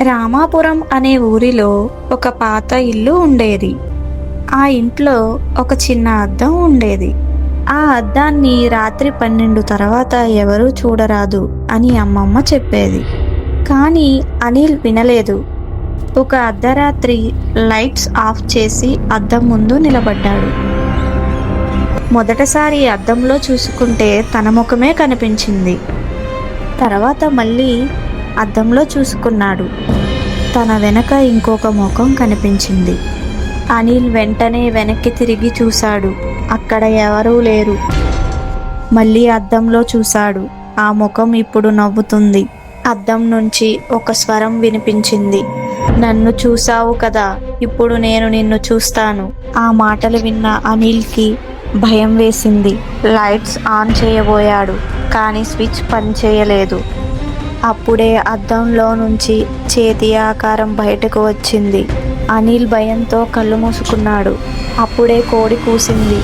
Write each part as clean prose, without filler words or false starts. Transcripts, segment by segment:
రామాపురం అనే ఊరిలో ఒక పాత ఇల్లు ఉండేది. ఆ ఇంట్లో ఒక చిన్న అద్దం ఉండేది. ఆ అద్దాన్ని రాత్రి 12 తర్వాత ఎవరూ చూడరాదు అని అమ్మమ్మ చెప్పేది. కానీ అనిల్ వినలేదు. ఒక అర్ధరాత్రి లైట్స్ ఆఫ్ చేసి అద్దం ముందు నిలబడ్డాడు. మొదటిసారి అద్దంలో చూసుకుంటే తన ముఖమే కనిపించింది. తర్వాత మళ్ళీ అద్దంలో చూసుకున్నాడు. తన వెనక ఇంకొక ముఖం కనిపించింది. అనిల్ వెంటనే వెనక్కి తిరిగి చూశాడు. అక్కడ ఎవరూ లేరు. మళ్ళీ అద్దంలో చూశాడు. ఆ ముఖం ఇప్పుడు నవ్వుతుంది. అద్దం నుంచి ఒక స్వరం వినిపించింది. నన్ను చూశావు కదా, ఇప్పుడు నేను నిన్ను చూస్తాను. ఆ మాటలు విన్న అనిల్కి భయం వేసింది. లైట్స్ ఆన్ చేయబోయాడు, కానీ స్విచ్ పనిచేయలేదు. అప్పుడే అద్దంలో నుంచి చేతి ఆకారం బయటకు వచ్చింది. అనిల్ భయంతో కళ్ళు మూసుకున్నాడు. అప్పుడే కోడి కూసింది.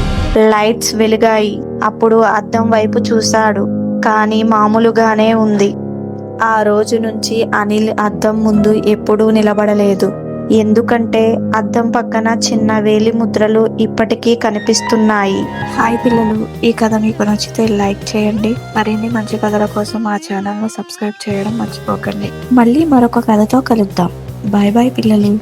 లైట్స్ వెలిగాయి. అప్పుడు అద్దం వైపు చూశాడు, కానీ మామూలుగానే ఉంది. ఆ రోజు నుంచి అనిల్ అద్దం ముందు ఎప్పుడూ నిలబడలేదు. ఎందుకంటే అద్దం పక్కన చిన్న వేలి ముద్రలు ఇప్పటికీ కనిపిస్తున్నాయి. హాయ్ పిల్లలు, ఈ కథ మీకు నచ్చితే లైక్ చేయండి. మరిన్ని మంచి కథల కోసం మా ఛానల్ను సబ్స్క్రైబ్ చేయడం మర్చిపోకండి. మళ్ళీ మరొక కథతో కలుద్దాం. బాయ్ బాయ్ పిల్లలు.